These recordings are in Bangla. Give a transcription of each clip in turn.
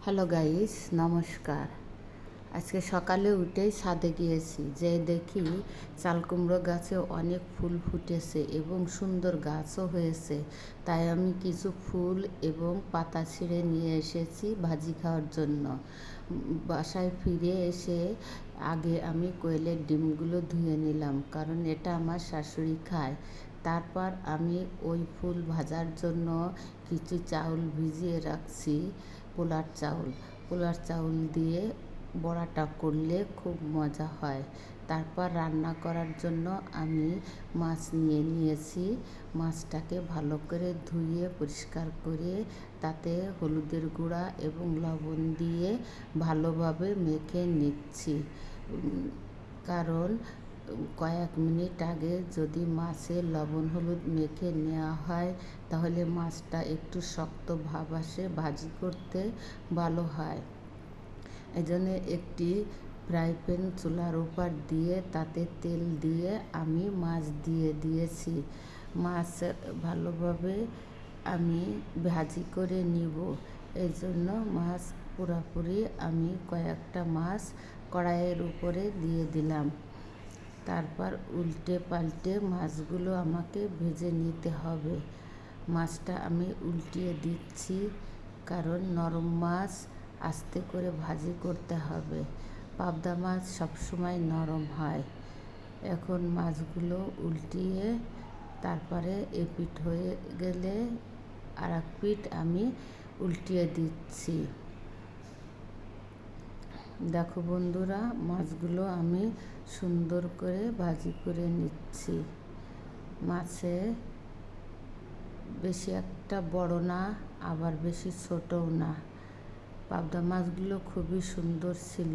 হ্যালো গাইস, নমস্কার। আজকে সকালে উঠেই ছাদে গিয়েছি, যে দেখি চালকুমড়ো গাছে অনেক ফুল ফুটেছে এবং সুন্দর গাছও হয়েছে। তাই আমি কিছু ফুল এবং পাতা ছিঁড়ে নিয়ে এসেছি ভাজি খাওয়ার জন্য। বাসায় ফিরে এসে আগে আমি কোয়েলের ডিমগুলো ধুয়ে নিলাম, কারণ এটা আমার শাশুড়ি খায়। তারপর আমি ওই ফুল ভাজার জন্য কিছু চাউল ভিজিয়ে রাখছি, পোলার চাউল দিয়ে বড়াটা করলে খুব মজা হয়। তারপর রান্না করার জন্য আমি মাছ নিয়েছি। মাছটাকে ভালো করে ধুয়ে পরিষ্কার করে তাতে হলুদের গুঁড়া এবং লবণ দিয়ে ভালোভাবে মেখে নিচ্ছি, কারণ কয়েক মিনিট আগে যদি মাছে লবণ হলুদ মেখে নেওয়া হয় তাহলে মাছটা একটু শক্ত ভাব আসে, ভাজি করতে ভালো হয়। এই জন্য একটি ফ্রাই প্যান চুলার উপর দিয়ে তাতে তেল দিয়ে আমি মাছ দিয়ে দিয়েছি। মাছ ভালোভাবে আমি ভাজি করে নিব, এই জন্য মাছ পুরোপুরি আমি কয়েকটা মাছ কড়াইয়ের উপরে দিয়ে দিলাম। তারপর উল্টে পাল্টে মাছগুলো আমাকে ভেজে নিতে হবে। মাছটা আমি উল্টিয়ে দিচ্ছি, কারণ নরম মাছ আস্তে করে ভাজি করতে হবে। পাবদা মাছ সবসময় নরম হয়। এখন মাছগুলো উল্টিয়ে তারপরে এপিঠ হয়ে গেলে আর এক পিঠ আমি উল্টিয়ে দিচ্ছি। দেখো বন্ধুরা, মাছগুলো আমি সুন্দর করে ভাজি করে নিচ্ছি। মাছে বেশি একটা বড় না, আবার বেশি ছোটও না। পাবদা মাছগুলো খুবই সুন্দর ছিল,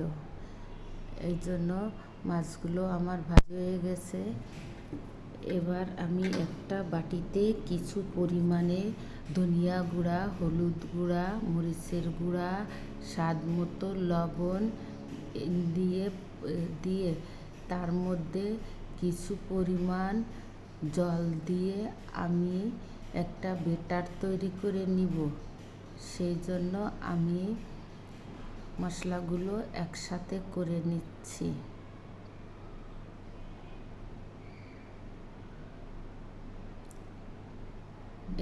এই জন্য মাছগুলো আমার ভাজি হয়ে গেছে। এবার আমি একটা বাটিতে কিছু পরিমাণে ধনিয়া গুঁড়া, হলুদ গুঁড়া, মরিচের গুঁড়া, স্বাদ মতো লবণ দিয়ে তার মধ্যে কিছু পরিমাণ জল দিয়ে আমি একটা বেটার তৈরি করে নিব। সেই জন্য আমি মশলাগুলো একসাথে করে নিচ্ছি।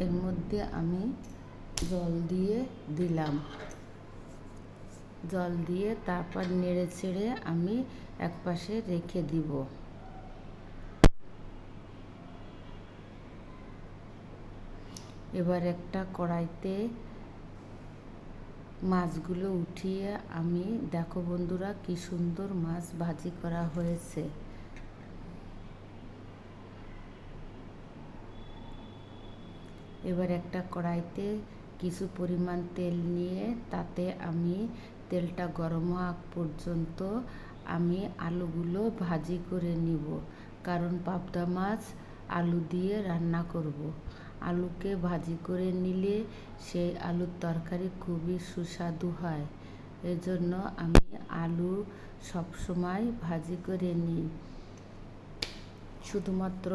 এর মধ্যে আমি জল দিয়ে দিলাম। জল দিয়ে তারপর নেড়ে চেড়ে আমি একপাশে রেখে দিব। এবার একটা কড়াইতে মাছগুলো উঠিয়ে আমি, দেখো বন্ধুরা, কি সুন্দর মাছ ভাজি করা হয়েছে। এবার একটা কড়াইতে কিছু পরিমাণ তেল নিয়ে তাতে আমি তেলটা গরম হওয়া পর্যন্ত আমি আলুগুলো ভাজি করে নিব, কারণ পাবদা মাছ আলু দিয়ে রান্না করব। আলুকে ভাজি করে নিলে সেই আলুর তরকারি খুবই সুস্বাদু হয়। এজন্য আমি আলু সবসময় ভাজি করে নিই, শুধুমাত্র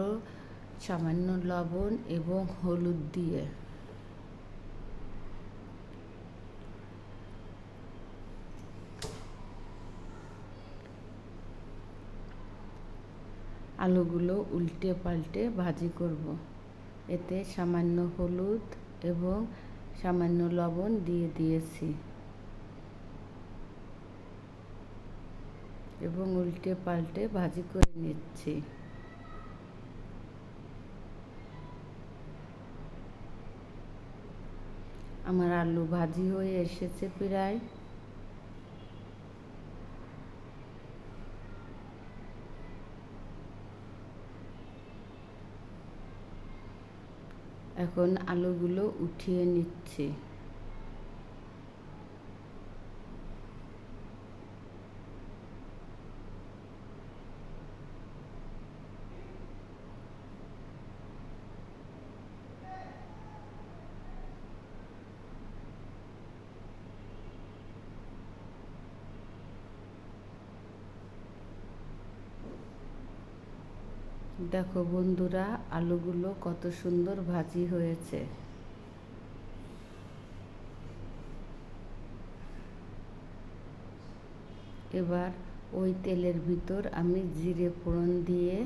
সামান্য লবণ এবং হলুদ দিয়ে। আলুগুলো উল্টে পাল্টে ভাজি করব। এতে সামান্য হলুদ এবং সামান্য লবণ দিয়ে দিয়েছি এবং উল্টে পাল্টে ভাজি করে নিচ্ছি। আমার আলু ভাজি হয়ে এসেছে প্রায়। এখন আলুগুলো উঠিয়ে নিচ্ছি। দেখো বন্ধুরা, আলুগুলো কত সুন্দর ভাজি হয়েছে। এবার ওই তেলের ভিতর আমি জিরে ফোড়ন দিয়ে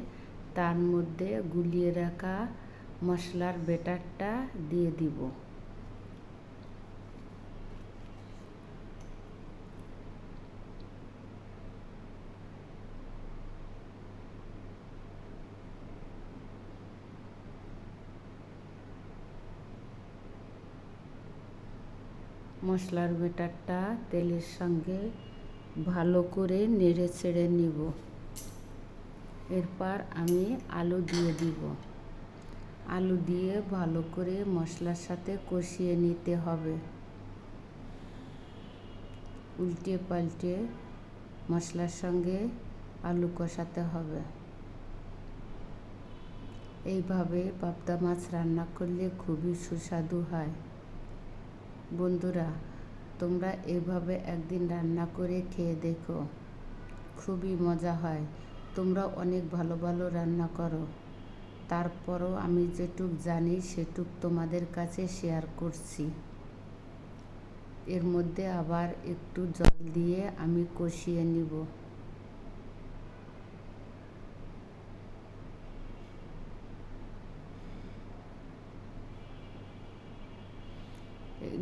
তার মধ্যে গুলিয়ে রাখা মশলার ব্যাটারটা দিয়ে দিব। মশলার ব্যাটারটা তেলের সঙ্গে ভালো করে নেড়ে ছেড়ে নিব। এরপর আমি আলু দিয়ে দিব। আলু দিয়ে ভালো করে মশলার সাথে কষিয়ে নিতে হবে। উল্টে পাল্টে মশলার সঙ্গে আলু কষাতে হবে। এইভাবে পাবদা মাছ রান্না করলে খুবই সুস্বাদু হয়। বন্ধুরা, তোমরা এভাবে একদিন রান্না করে খেয়ে দেখো, খুবই মজা হয়। তোমরা অনেক ভালো ভালো রান্না করো, তারপরও আমি যেটুক জানি সেটুক তোমাদের কাছে শেয়ার করছি। এর মধ্যে আবার একটু জল দিয়ে আমি কষিয়ে নিব।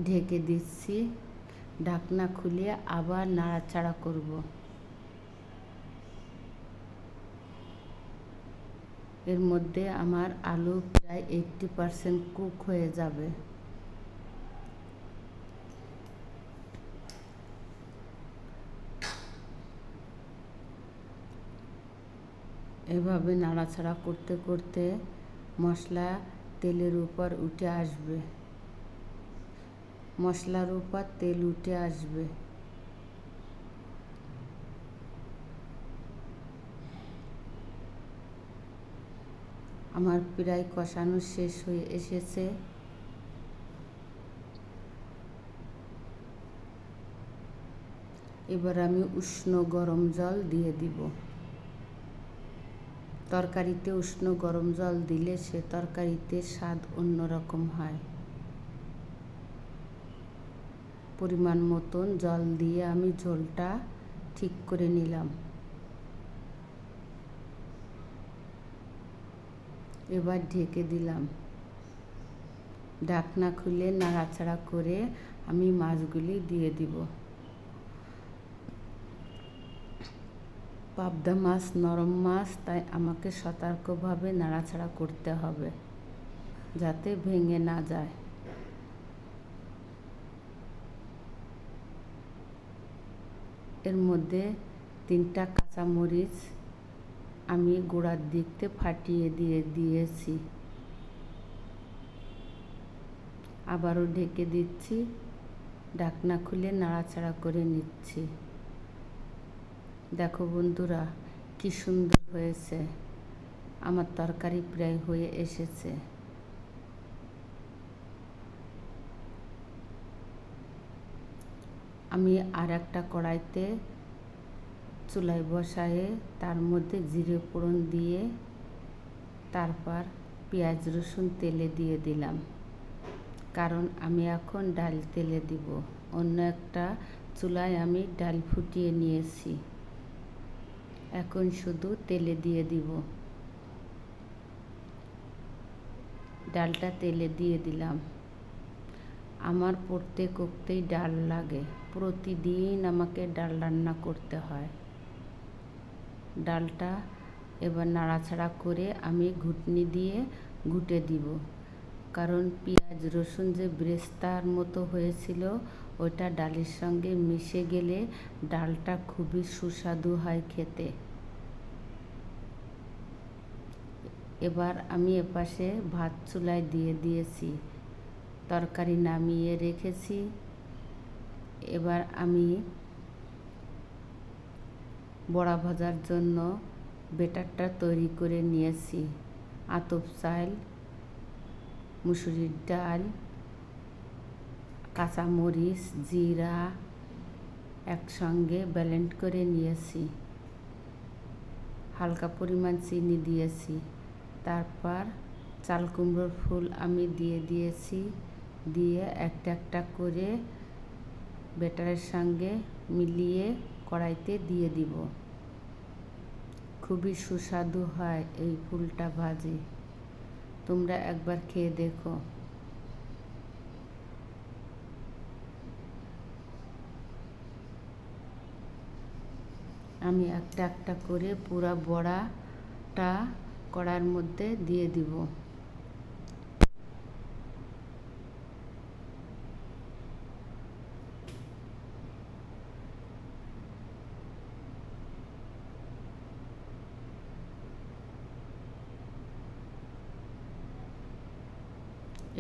ঢেকে দিচ্ছি, ঢাকনা খুলে আবার নাড়াচাড়া করব। এর মধ্যে আমার আলু প্রায় 80% কুক হয়ে যাবে। এভাবে নাড়াচাড়া করতে করতে মশলা তেলের উপর উঠে আসবে, মশলার উপর তেল উঠে আসবে। আমার প্রায় কষানো শেষ হয়ে এসেছে। এবার আমি উষ্ণ গরম জল দিয়ে দিব। তরকারিতে উষ্ণ গরম জল দিলে সে তরকারিতে স্বাদ অন্যরকম হয়। পরিমাণ মতন জল দিয়ে আমি ঝোলটা ঠিক করে নিলাম। এবার ঢেকে দিলাম। ঢাকনা খুলে নাড়াচাড়া করে আমি মাছগুলি দিয়ে দিব। পাবদা মাছ নরম মাছ, তাই আমাকে সতর্কভাবে নাড়াচাড়া করতে হবে যাতে ভেঙে না যায়। এর মধ্যে 3টা কাঁচামরিচ আমি গোড়ার দিকতে ফাটিয়ে দিয়েছি। আবারও ঢেকে দিচ্ছি, ঢাকনা খুলে নাড়াচাড়া করে নিচ্ছি। দেখো বন্ধুরা, কি সুন্দর হয়েছে। আমার তরকারি প্রায় হয়ে এসেছে। আমি আর একটা কড়াইতে চুলায় বসায়ে তার মধ্যে জিরে ফোড়ন দিয়ে তারপর পেঁয়াজ রসুন তেলে দিয়ে দিলাম, কারণ আমি এখন ডাল তেলে দিব। অন্য একটা চুলায় আমি ডাল ফুটিয়ে নিয়েছি, এখন শুধু তেলে দিয়ে দিব। ডালটা তেলে দিয়ে দিলাম। আমার প্রত্যেক ওক্তেই ডাল লাগে, প্রতিদিন আমাকে ডাল রান্না করতে হয়। ডালটা এবার নাড়াচাড়া করে আমি ঘুটনি দিয়ে ঘুটে দিব, কারণ পেঁয়াজ রসুন যে বেরেস্তার মতো হয়েছিল ওটা ডালের সঙ্গে মিশে গেলে ডালটা খুবই সুস্বাদু হয় খেতে। এবার আমি এপাশে ভাত চুলায় দিয়ে দিয়েছি, তরকারি নামিয়ে রেখেছি। এবার আমি বড়া ভাজার জন্য ব্যাটারটা তৈরি করে নিয়েছি। আতপ চাল, মুসুরির ডাল, কাঁচামরিচ, জিরা একসঙ্গে ব্লেন্ড করে নিয়েছি। হালকা পরিমাণ চিনি দিয়েছি। তারপর চাল কুমড়োর ফুল আমি দিয়ে দিয়েছি। দিয়ে একটা একটা করে ব্যাটারের সঙ্গে মিলিয়ে কড়াইতে দিয়ে দিব। খুবই সুস্বাদু হয় এই ফুলটা ভাজি, তোমরা একবার খেয়ে দেখো। আমি একটা একটা করে পুরা বড়াটা কড়াইয়ের মধ্যে দিয়ে দিব।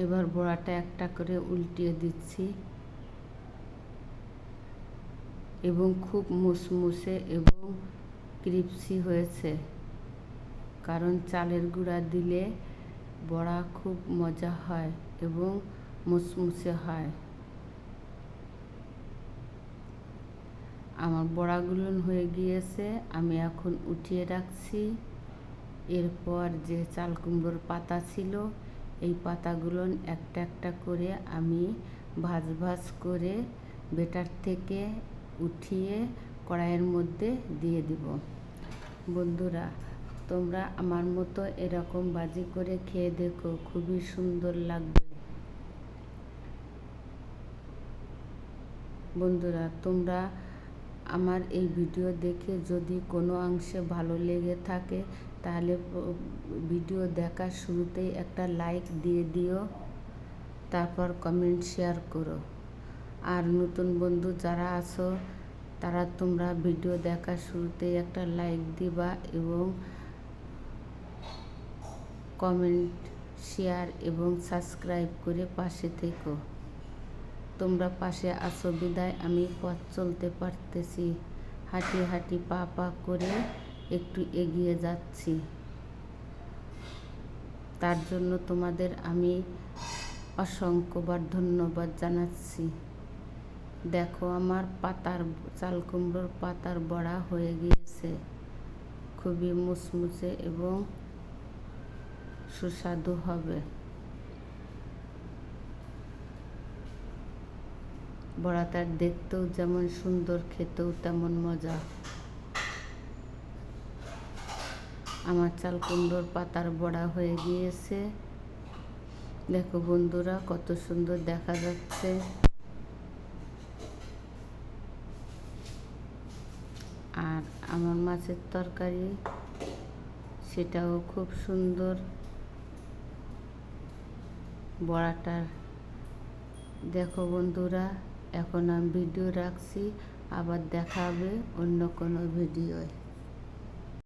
এবার বড়াটা একটা করে উল্টিয়ে দিচ্ছি এবং খুব মুসমুসে এবং ক্রিপসি হয়েছে, কারণ চালের গুঁড়া দিলে বড়া খুব মজা হয় এবং মুসমুসে হয়। আমার বড়াগুলো হয়ে গিয়েছে, আমি এখন উঠিয়ে রাখছি। এরপর যে চাল কুমড়োর পাতা ছিল, এই পাতাগুলো একটা একটা করে আমি ভাজ ভাজ করে বেটার থেকে উঠিয়ে কড়াইয়ের মধ্যে দিয়ে দিব। বন্ধুরা, তোমরা আমার মতো এরকম ভাজি করে খেয়ে দেখো, খুবই সুন্দর লাগবে। বন্ধুরা, তোমরা আমার এই ভিডিও দেখে যদি কোনো অংশে ভালো লেগে থাকে, তাহলে ভিডিও দেখার শুরুতেই একটা লাইক দিয়ে দিও, তারপর কমেন্ট শেয়ার করো। আর নতুন বন্ধু যারা আছো, তারা তোমরা ভিডিও দেখার শুরুতেই একটা লাইক দিবা এবং কমেন্ট, শেয়ার এবং সাবস্ক্রাইব করে পাশে থেকো। তোমরা পাশে আছো বিদায় আমি পথ চলতে পারতেছি, হাঁটি হাঁটি পা পা করে একটু এগিয়ে যাচ্ছি। তার জন্য তোমাদের আমি অসংখ্যবার ধন্যবাদ জানাচ্ছি। দেখো, আমার চাল কুমড়োর পাতার বড়া হয়ে গিয়েছে, খুবই মুসমুসে এবং সুস্বাদু হবে। বড়াটা দেখতেও যেমন সুন্দর, খেতেও তেমন মজা। আমার চাল কুমড়োর পাতার বড়া হয়ে গিয়েছে। দেখো বন্ধুরা, কত সুন্দর দেখা যাচ্ছে। আর আমার মাছের তরকারি, সেটাও খুব সুন্দর। বড়াটার দেখো বন্ধুরা, এখন আমি ভিডিও রাখছি, আবার দেখা হবে অন্য কোনো ভিডিওয়।